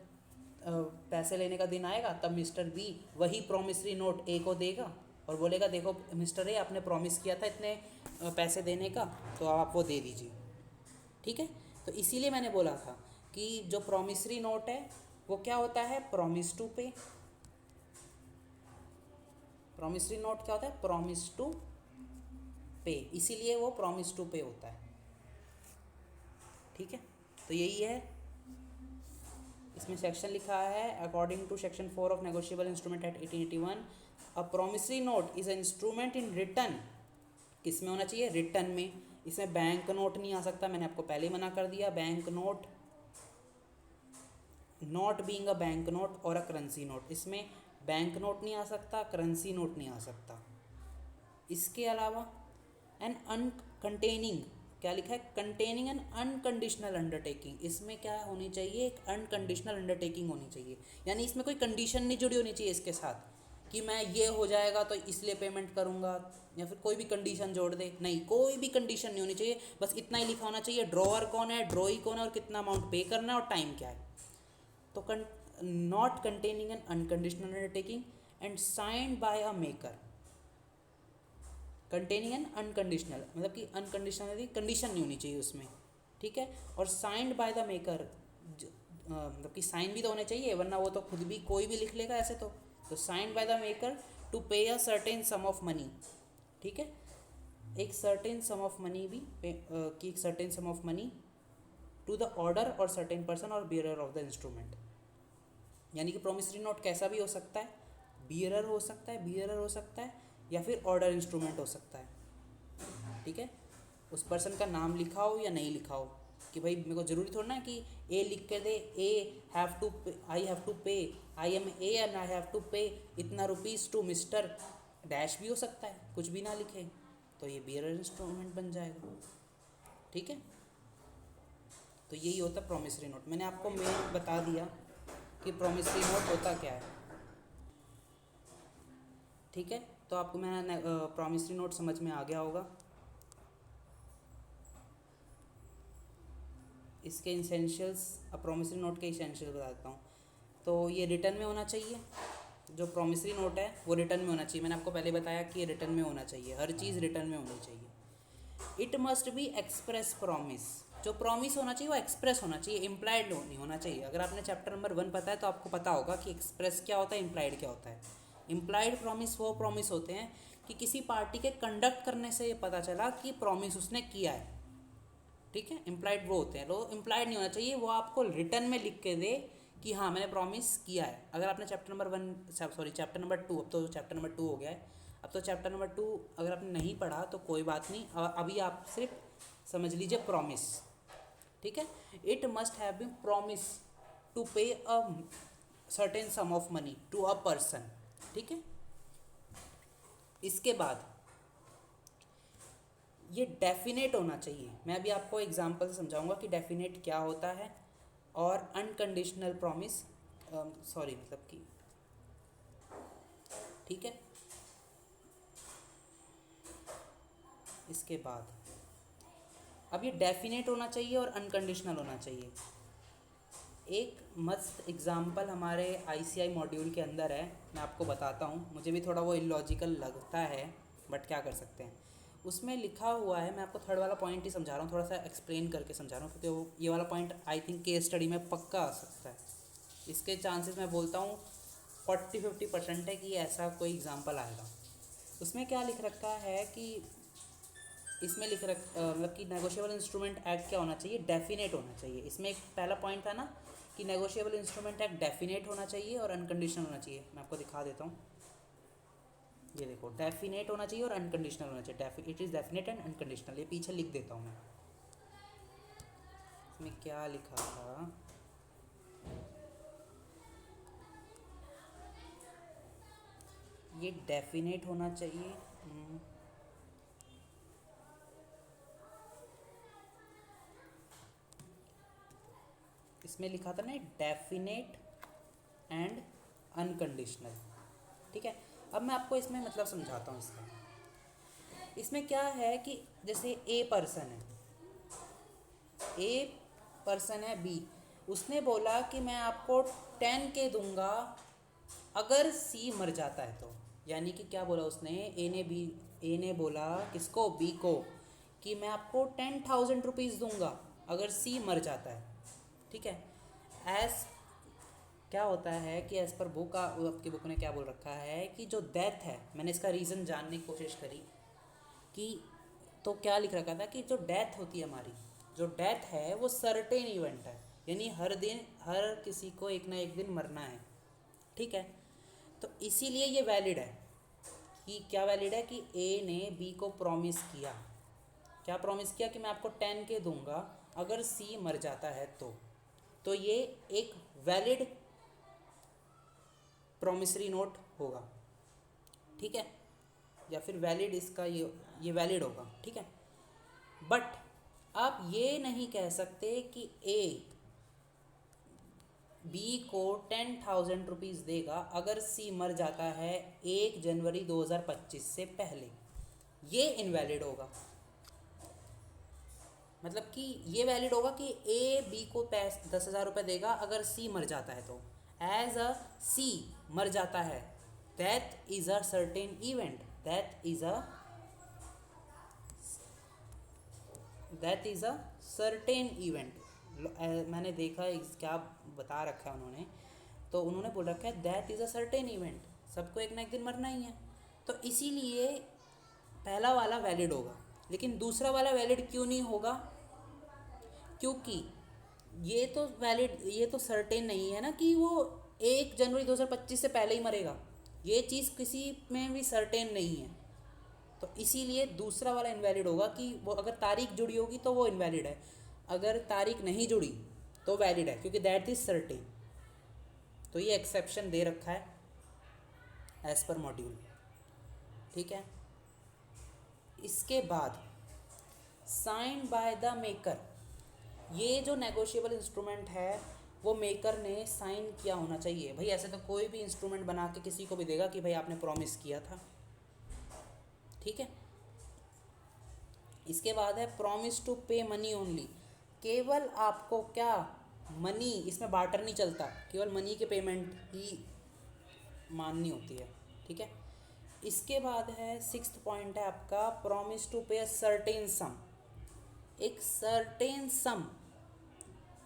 पैसे लेने का दिन आएगा, तब मिस्टर बी वही प्रॉमिसरी नोट ए को देगा और बोलेगा देखो मिस्टर ए, आपने प्रॉमिस किया था इतने पैसे देने का, तो आप वो दे दीजिए। ठीक है, तो इसीलिए मैंने बोला था कि जो प्रॉमिसरी नोट है वो क्या होता है, प्रॉमिस टू पे। प्रॉमिसरी नोट क्या होता है, प्रॉमिस टू पे, इसीलिए वो प्रॉमिस टू पे होता है। ठीक है, तो यही है, इसमें सेक्शन लिखा है according to section 4 of negotiable instrument act 1881, a promissory note is a instrument in return. किस में होना चाहिए, रिटर्न में। इसमें बैंक नोट नहीं आ सकता, मैंने आपको पहले ही मना कर दिया। Bank note not being a bank note और अ करेंसी नोट, इसमें बैंक नोट नहीं आ सकता, करेंसी नोट नहीं आ सकता। इसके अलावा एन अनकंटेनिंग, क्या लिखा है, कंटेनिंग एन अनकंडीशनल अंडरटेकिंग, इसमें क्या होनी चाहिए, एक अनकंडीशनल अंडरटेकिंग होनी चाहिए, यानी इसमें कोई कंडीशन नहीं जुड़ी होनी चाहिए इसके साथ कि मैं ये हो जाएगा तो इसलिए पेमेंट करूँगा, या फिर कोई भी कंडीशन जोड़ दे, नहीं, कोई भी कंडीशन नहीं होनी चाहिए, बस इतना ही लिखा होना चाहिए, ड्रॉअर कौन है, ड्रॉई कौन है और कितना अमाउंट पे करना है और टाइम क्या है। तो not containing N unconditional undertaking and signed by a maker, containing N unconditional, मतलब कि अनकंडीशनल कंडीशन नहीं होनी चाहिए उसमें, ठीक है। और साइंड बाय द मेकर, मतलब कि साइन भी तो होने चाहिए, वरना वो तो खुद भी कोई भी लिख लेगा ऐसे तो signed by the maker to pay a certain sum of money, ठीक है। एक सर्टेन सम ऑफ मनी भी कि एक certain sum of money to the order और सर्टेन पर्सन और बियरर ऑफ द इंस्ट्रूमेंट। यानी कि प्रोमिसरी नोट कैसा भी हो सकता है, बियरर हो सकता है, बियरर हो सकता है, या फिर ऑर्डर इंस्ट्रूमेंट हो सकता है, ठीक है। उस पर्सन का नाम लिखा हो या नहीं लिखा हो, कि भाई मेरे को ज़रूरी थोड़ा ना कि ए लिख के दे, A have to I have to pay, I am A and I have to pay इतना रुपीज़ टू मिस्टर डैश भी हो सकता है, कुछ भी ना लिखे, तो ये बियरर इंस्ट्रूमेंट बन जाएगा, ठीक है। तो यही होता है प्रोमिसरी नोट। मैंने आपको मेन बता दिया कि प्रोमिसरी नोट होता क्या है, ठीक है। तो आपको मैंने प्रोमिसरी नोट समझ में आ गया होगा। इसके इसेंशियल्स, अब प्रोमिसरी नोट के इसेंशियल बता देता हूँ। तो ये रिटर्न में होना चाहिए, जो प्रोमिसरी नोट है वो रिटर्न में होना चाहिए। मैंने आपको पहले बताया कि ये रिटर्न में होना चाहिए, हर चीज़ रिटर्न में होनी चाहिए। It must be express promise, जो प्रॉमिस होना चाहिए वो एक्सप्रेस होना चाहिए, इम्प्लाइड नहीं होना चाहिए। अगर आपने चैप्टर नंबर 1 पता है तो आपको पता होगा कि एक्सप्रेस क्या होता है, इम्प्लाइड क्या होता है। इम्प्लाइड प्रॉमिस वो प्रॉमिस होते हैं कि किसी पार्टी के कंडक्ट करने से ये पता चला कि प्रॉमिस उसने किया है, ठीक है। इम्प्लाइड वो होते हैं, तो इम्प्लाइड नहीं होना चाहिए, वो आपको रिटर्न में लिख के दे कि हाँ मैंने प्रॉमिस किया है। अगर आपने चैप्टर नंबर 2, अब तो चैप्टर नंबर 2 हो गया है, अब तो चैप्टर नंबर 2 अगर आपने नहीं पढ़ा तो कोई बात नहीं, अभी आप सिर्फ समझ लीजिए प्रॉमिस, ठीक है। It must have been promise to pay a certain sum of money to a person, ठीक है। इसके बाद ये डेफिनेट होना चाहिए। मैं अभी आपको एग्जांपल से समझाऊंगा कि डेफिनेट क्या होता है और अनकंडीशनल प्रॉमिस मतलब कि, ठीक है। इसके बाद अब ये डेफिनेट होना चाहिए और अनकंडीशनल होना चाहिए। एक मस्त एग्जांपल हमारे ICI मॉड्यूल के अंदर है, मैं आपको बताता हूँ। मुझे भी थोड़ा वो इलॉजिकल लगता है, बट क्या कर सकते हैं। उसमें लिखा हुआ है, मैं आपको थर्ड वाला पॉइंट ही समझा रहा हूँ, थोड़ा सा एक्सप्लेन करके समझा रहा हूँ, क्योंकि वो ये वाला point I think case study में पक्का आ सकता है। इसके चांसेस मैं बोलता हूँ 40-50% है कि ऐसा कोई एग्जांपल आएगा। उसमें क्या लिख रखा है कि इसमें मतलब कि नेगोशिएबल इंस्ट्रूमेंट एक्ट क्या होना चाहिए, डेफिनेट होना चाहिए। इसमें एक पहला पॉइंट था ना कि नेगोशिएबल इंस्ट्रूमेंट एक्ट डेफिनेट होना चाहिए और अनकंडीशनल होना चाहिए। मैं आपको दिखा देता हूँ, ये देखो, डेफिनेट होना चाहिए और अनकंडीशनल होना चाहिए। It is definite and unconditional. ये पीछे लिख देता हूँ मैं, इसमें क्या लिखा था, ये डेफिनेट होना चाहिए। इसमें लिखा था ना डेफिनेट एंड अनकंडीशनल, ठीक है। अब मैं आपको इसमें मतलब समझाता हूँ इसका। इसमें क्या है कि जैसे ए पर्सन है बी, उसने बोला कि मैं आपको 10K दूंगा अगर सी मर जाता है तो। यानी कि क्या बोला उसने, ए ने बोला किसको, बी को, कि मैं आपको 10,000 रुपीज़ दूंगा अगर सी मर जाता है, ठीक है। एज क्या होता है कि एज़ पर बुक, आपकी बुक ने क्या बोल रखा है कि जो डेथ है, मैंने इसका रीज़न जानने की कोशिश करी कि, तो क्या लिख रखा था कि जो डेथ होती है हमारी, जो डेथ है वो सर्टेन इवेंट है, यानी हर किसी को एक ना एक दिन मरना है, ठीक है। तो इसीलिए ये वैलिड है कि क्या वैलिड है कि ए ने बी को प्रॉमिस किया, क्या प्रॉमिस किया कि मैं आपको 10K दूंगा अगर सी मर जाता है तो ये एक वैलिड प्रॉमिसरी नोट होगा, ठीक है, या फिर वैलिड, इसका ये वैलिड होगा, ठीक है। बट आप ये नहीं कह सकते कि ए बी को 10,000 रुपीज़ देगा अगर सी मर जाता है 1 जनवरी 2025 से पहले, ये इनवैलिड होगा। मतलब कि ये वैलिड होगा कि ए बी को 10,000 रुपये देगा अगर सी मर जाता है तो, एज अ सी मर जाता है, that is a certain event, that is a that is a certain event. मैंने देखा क्या बता रखा है उन्होंने, तो उन्होंने बोल रखा है that is a certain event, सबको एक ना एक दिन मरना ही है। तो इसीलिए पहला वाला वैलिड होगा, लेकिन दूसरा वाला वैलिड क्यों नहीं होगा? क्योंकि ये तो वैलिड, ये तो सर्टेन नहीं है ना कि वो 1 जनवरी 2025 से पहले ही मरेगा, ये चीज़ किसी में भी सर्टेन नहीं है। तो इसीलिए दूसरा वाला इनवैलिड होगा कि वो अगर तारीख जुड़ी होगी तो वो इनवैलिड है, अगर तारीख नहीं जुड़ी तो वैलिड है, क्योंकि दैट इज सर्टेन। तो ये एक्सेप्शन दे रखा है एज पर मॉड्यूल, ठीक है। इसके बाद साइन बाय द मेकर, ये जो नेगोशिएबल इंस्ट्रूमेंट है वो मेकर ने साइन किया होना चाहिए। भाई ऐसे तो कोई भी इंस्ट्रूमेंट बना के किसी को भी देगा कि भाई आपने प्रॉमिस किया था, ठीक है। इसके बाद है प्रॉमिस टू पे मनी ओनली, केवल आपको क्या मनी, इसमें बार्टर नहीं चलता, केवल मनी के पेमेंट ही माननी होती है, ठीक है। इसके बाद है 6th पॉइंट है आपका promise to pay a certain सम, एक सर्टेन सम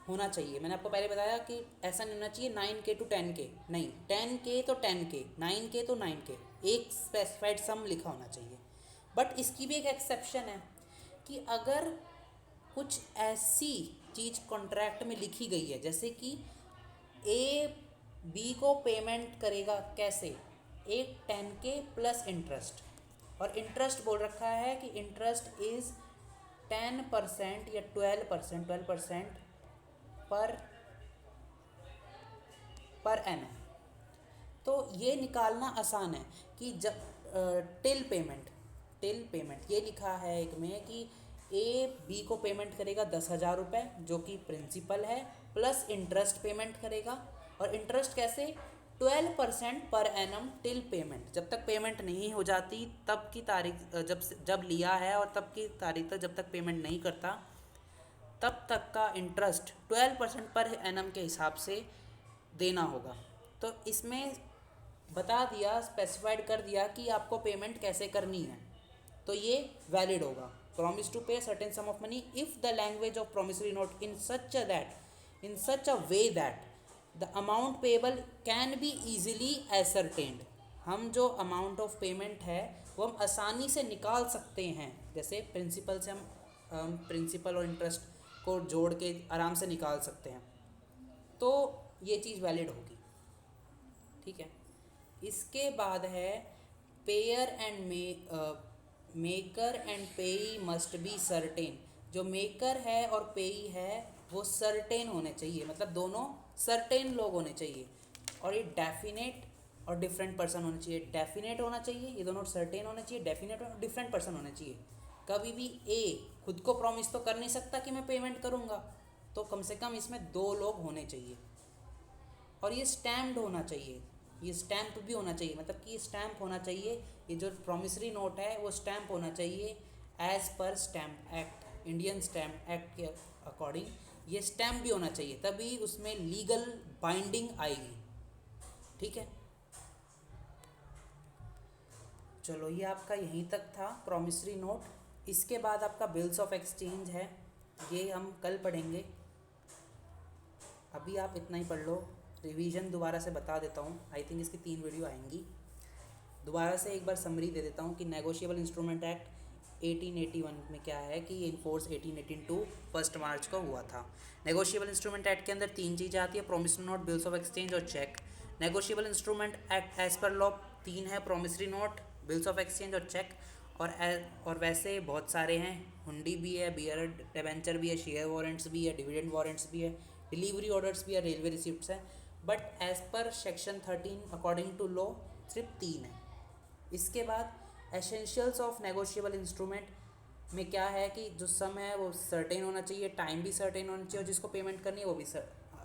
होना चाहिए। मैंने आपको पहले बताया कि ऐसा नहीं होना चाहिए 9K to 10K, नहीं 10K तो 10K, 9K तो 9K, एक स्पेसिफाइड सम लिखा होना चाहिए। बट इसकी भी एक एक्सेप्शन है कि अगर कुछ ऐसी चीज़ कॉन्ट्रैक्ट में लिखी गई है, जैसे कि ए बी को पेमेंट करेगा कैसे, एक 10K प्लस इंटरेस्ट, और इंटरेस्ट बोल रखा है कि इंटरेस्ट इज़ 10% या 12% पर एनम। तो ये निकालना आसान है कि जब टिल पेमेंट ये लिखा है एक में कि ए बी को पेमेंट करेगा 10,000 रुपये, जो कि प्रिंसिपल है, प्लस इंटरेस्ट पेमेंट करेगा। और इंटरेस्ट कैसे, 12% पर एनम टिल पेमेंट, जब तक पेमेंट नहीं हो जाती तब की तारीख, जब लिया है और तब की तारीख तक जब तक पेमेंट नहीं करता तब तक का इंटरेस्ट 12% पर एनम के हिसाब से देना होगा। तो इसमें बता दिया, स्पेसिफाइड कर दिया कि आपको पेमेंट कैसे करनी है, तो ये वैलिड होगा। Promise to pay certain sum of money if the language of promissory note in such a way that the amount payable can be easily ascertained. हम जो अमाउंट ऑफ पेमेंट है वो हम आसानी से निकाल सकते हैं, जैसे प्रिंसिपल से हम प्रिंसिपल और इंटरेस्ट को जोड़ के आराम से निकाल सकते हैं, तो ये चीज़ वैलिड होगी, ठीक है। इसके बाद है पेयर एंड मेकर एंड पेई मस्ट बी सर्टेन। जो मेकर है और पेई है वो सर्टेन होने चाहिए, मतलब दोनों सर्टेन लोग होने चाहिए, और ये डेफिनेट और डिफरेंट पर्सन होने चाहिए। डेफिनेट होना चाहिए, ये दोनों सर्टेन होने चाहिए, डेफिनेट और डिफरेंट पर्सन होने चाहिए। कभी भी ए खुद को प्रॉमिस तो कर नहीं सकता कि मैं पेमेंट करूँगा, तो कम से कम इसमें 2 लोग होने चाहिए, और ये स्टैम्प्ड होना चाहिए, ये स्टैम्प भी होना चाहिए, मतलब कि ये स्टैम्प होना चाहिए, ये जो प्रॉमिसरी नोट है वो स्टैम्प होना चाहिए as per stamp act, Indian stamp act के अकॉर्डिंग ये स्टैम्प भी होना चाहिए, तभी उसमें लीगल बाइंडिंग आएगी, ठीक है। चलो ये आपका यहीं तक था प्रॉमिसरी नोट। इसके बाद आपका बिल्स ऑफ एक्सचेंज है, ये हम कल पढ़ेंगे, अभी आप इतना ही पढ़ लो। रिवीजन दोबारा से बता देता हूँ, आई थिंक इसकी 3 वीडियो आएंगी। दोबारा से एक बार समरी दे देता हूँ कि नेगोशिएबल इंस्ट्रूमेंट एक्ट 1881 में क्या है कि ये इन्फोर्स 1882 1 मार्च को हुआ था। नेगोशिएबल इंस्ट्रूमेंट एक्ट के अंदर 3 चीज़ें आती है, promissory note, bills of exchange और cheque. Negotiable instrument act as per law 3 है, promissory note, bills of exchange और चेक। और वैसे बहुत सारे हैं, हुंडी भी है, बियर डिबेंचर भी है, शेयर वारंट्स भी है, डिविडेंड वारंट्स भी है, डिलीवरी ऑर्डर्स भी है, रेलवे रिसिप्ट्स है। But as per section 13 according to law सिर्फ 3 है। इसके बाद एसेंशियल्स ऑफ नेगोशिएबल इंस्ट्रूमेंट में क्या है कि जो सम है वो सर्टेन होना चाहिए, टाइम भी सर्टेन होना चाहिए, और जिसको पेमेंट करनी है वो भी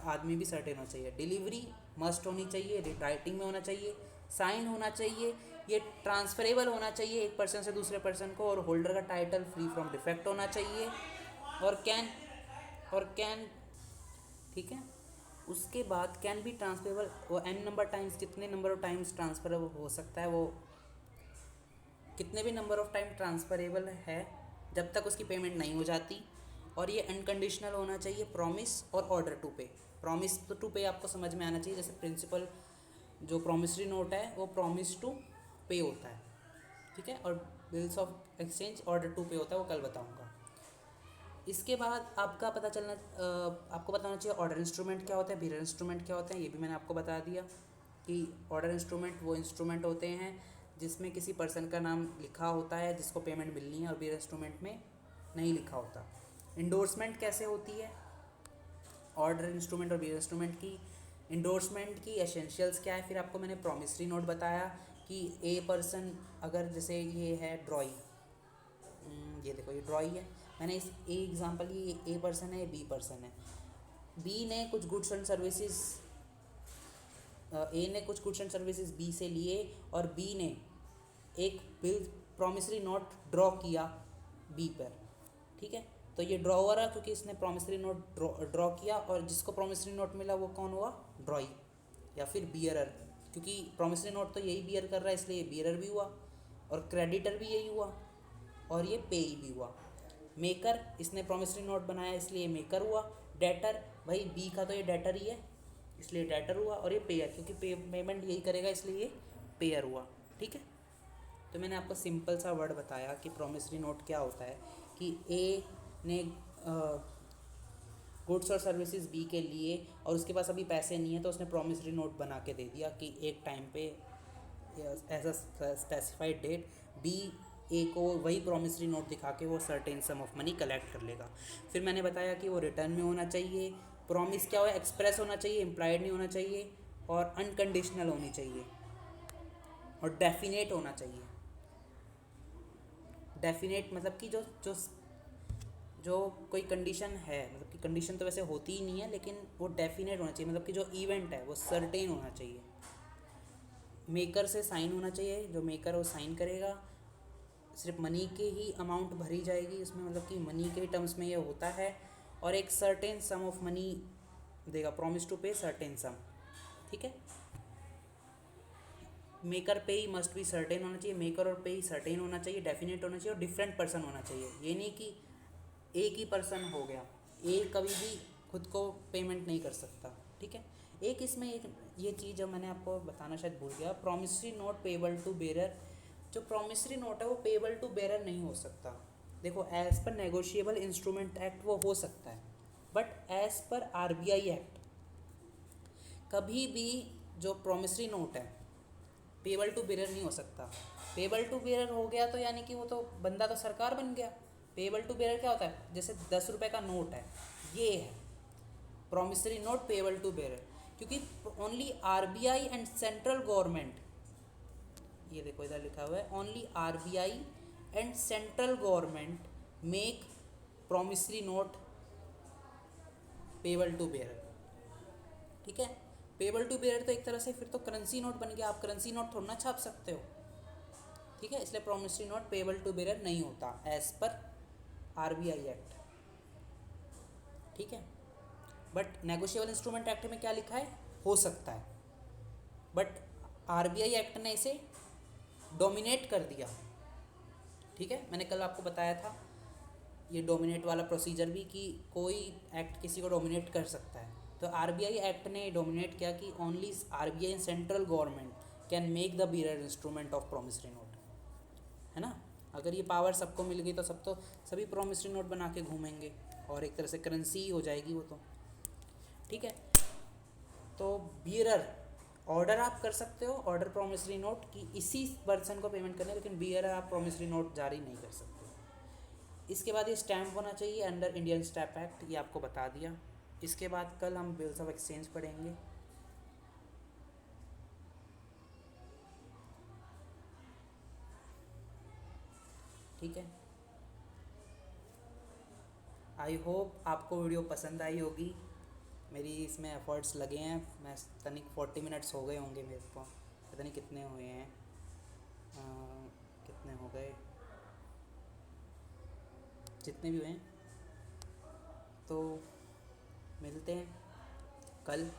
आदमी भी सर्टेन होना चाहिए। डिलीवरी मस्ट होनी चाहिए, राइटिंग में होना चाहिए, साइन होना चाहिए, ये ट्रांसफरेबल होना चाहिए एक पर्सन से दूसरे पर्सन को, और होल्डर का टाइटल फ्री फ्रॉम डिफेक्ट होना चाहिए, और कैन ठीक है। उसके बाद कैन बी ट्रांसफरेबल, वो n नंबर टाइम्स, कितने नंबर ऑफ टाइम्स ट्रांसफरेबल हो सकता है, वो कितने भी नंबर ऑफ टाइम ट्रांसफरेबल है जब तक उसकी पेमेंट नहीं हो जाती। और ये अनकंडीशनल होना चाहिए, प्रॉमिस और ऑर्डर टू पे। प्रॉमिस टू पे आपको समझ में आना चाहिए, जैसे प्रिंसिपल जो प्रॉमिसरी नोट है वो प्रॉमिस टू पे होता है, ठीक है, और bills of exchange order to pay होता है, वो कल बताऊंगा। इसके बाद आपको बताना चाहिए ऑर्डर इंस्ट्रूमेंट क्या होता है, बियरर इंस्ट्रूमेंट क्या होते हैं, ये भी मैंने आपको बता दिया कि ऑर्डर इंस्ट्रूमेंट वो इंस्ट्रूमेंट होते हैं जिसमें किसी पर्सन का नाम लिखा होता है जिसको पेमेंट मिलनी है, और बियरर इंस्ट्रूमेंट में नहीं लिखा होता। इंडोर्समेंट कैसे होती है ऑर्डर इंस्ट्रूमेंट और बियरर इंस्ट्रूमेंट की? इंडोर्समेंट की एसेंशियल्स क्या है, फिर आपको मैंने प्रॉमिसरी नोट बताया कि ए पर्सन, अगर जैसे ये है ड्रॉई, ये देखो ये ड्रॉई है, मैंने इस ए एग्जांपल, ये ए पर्सन है, बी पर्सन है, बी ने कुछ गुड्स एंड सर्विसेज, ए ने कुछ गुड्स एंड सर्विसेज बी से लिए, और बी ने एक बिल प्रॉमिसरी नोट ड्रॉ किया बी पर, ठीक है। तो ये ड्रॉ हो रहा क्योंकि इसने प्रॉमिसरी नोट ड्रॉ किया, और जिसको प्रॉमिसरी नोट मिला वो कौन हुआ? ड्रॉई या फिर बियरर, क्योंकि प्रॉमिसरी नोट तो यही बियर कर रहा है, इसलिए ये बियरर भी हुआ, और क्रेडिटर भी यही हुआ, और ये पेई भी हुआ। मेकर, इसने प्रॉमिसरी नोट बनाया इसलिए मेकर हुआ। डेटर, भाई बी का तो ये डेटर ही है इसलिए डेटर हुआ, और ये पेयर क्योंकि पेमेंट यही करेगा इसलिए ये पेयर हुआ, ठीक है। तो मैंने आपको सिंपल सा वर्ड बताया कि प्रॉमिसरी नोट क्या होता है, कि ए ने गुड्स और सर्विसेज बी के लिए, और उसके पास अभी पैसे नहीं है तो उसने प्रॉमिसरी नोट बना के दे दिया कि एक टाइम पे as a specified date B A को वही प्रॉमिसरी नोट दिखा के वो certain sum of money collect कर लेगा। फिर मैंने बताया कि वो रिटर्न में होना चाहिए, प्रॉमिस क्या हो, एक्सप्रेस होना चाहिए, इम्प्लाइड नहीं होना चाहिए, और अनकंडीशनल होनी चाहिए, और डेफिनेट होना चाहिए। डेफिनेट मतलब कि जो जो जो कोई कंडीशन है, मतलब कि कंडीशन तो वैसे होती ही नहीं है, लेकिन वो डेफिनेट होना चाहिए, मतलब कि जो इवेंट है वो सर्टेन होना चाहिए। मेकर से साइन होना चाहिए, जो मेकर वो साइन करेगा, सिर्फ मनी के ही अमाउंट भरी जाएगी इसमें, मतलब कि मनी के टर्म्स में ये होता है, और एक सर्टेन सम ऑफ मनी देगा, प्रॉमिस टू पे सर्टेन सम, ठीक है। मेकर पे ही मस्ट भी सर्टेन होना चाहिए, मेकर और पे ही सर्टेन होना चाहिए, डेफिनेट होना चाहिए, और डिफरेंट पर्सन होना चाहिए। ये नहीं कि एक ही पर्सन हो गया, ए कभी भी खुद को पेमेंट नहीं कर सकता, ठीक है। एक इसमें एक ये चीज़ जो मैंने आपको बताना शायद भूल गया, promissory note payable to bearer. जो प्रॉमिसरी नोट है वो पेबल टू बेरर नहीं हो सकता। देखो as per negotiable instrument act वो हो सकता है, but as per RBI act कभी भी जो प्रॉमिसरी नोट है पेबल टू बेरर नहीं हो सकता। पेबल टू बेरर हो गया तो यानी कि वो तो बंदा तो सरकार बन गया। पेबल टू बेरर क्या होता है, जैसे 10 रुपये का नोट है, ये है promissory note payable to bearer, क्योंकि only RBI and central government, ये देखो इधर लिखा हुआ है, only RBI and central government make promissory note payable to bearer, ठीक है। पेबल टू बेरर तो एक तरह से फिर तो करेंसी नोट बन गया, आप करेंसी नोट थोड़ा ना छाप सकते हो, ठीक है, इसलिए promissory note payable to bearer नहीं होता एज पर आरबीआई एक्ट, ठीक है। बट नेगोशिएबल इंस्ट्रूमेंट एक्ट में क्या लिखा है, हो सकता है, बट आरबीआई एक्ट ने इसे डोमिनेट कर दिया, ठीक है। मैंने कल आपको बताया था ये डोमिनेट वाला प्रोसीजर भी, कि कोई एक्ट किसी को डोमिनेट कर सकता है, तो आरबीआई एक्ट ने डोमिनेट किया कि only RBI and central government can make the bearer instrument of promissory note, है ना। अगर ये पावर सबको मिल गई तो सभी प्रॉमिसरी नोट बना के घूमेंगे, और एक तरह से करेंसी ही हो जाएगी वो तो, ठीक है। तो बियरर ऑर्डर आप कर सकते हो, ऑर्डर प्रॉमिसरी नोट कि इसी पर्सन को पेमेंट करना है, लेकिन बियरर आप प्रॉमिसरी नोट जारी नहीं कर सकते। इसके बाद ये स्टैम्प होना चाहिए अंडर इंडियन स्टैम्प एक्ट, ये आपको बता दिया। इसके बाद कल हम बिल्स ऑफ एक्सचेंज पढ़ेंगे, ठीक है। आई होप आपको वीडियो पसंद आई होगी, मेरी इसमें एफर्ट्स लगे हैं, मैं तनिक 40 मिनट्स हो गए होंगे मेरे को, पता नहीं कितने हुए हैं, कितने हो गए, जितने भी हुए हैं। तो मिलते हैं कल,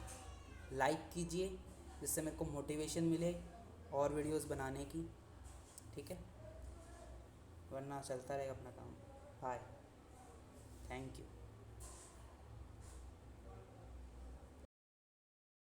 लाइक कीजिए जिससे मेरे को मोटिवेशन मिले और वीडियोस बनाने की, ठीक है, वरना चलता रहेगा अपना काम। हाय, थैंक यू।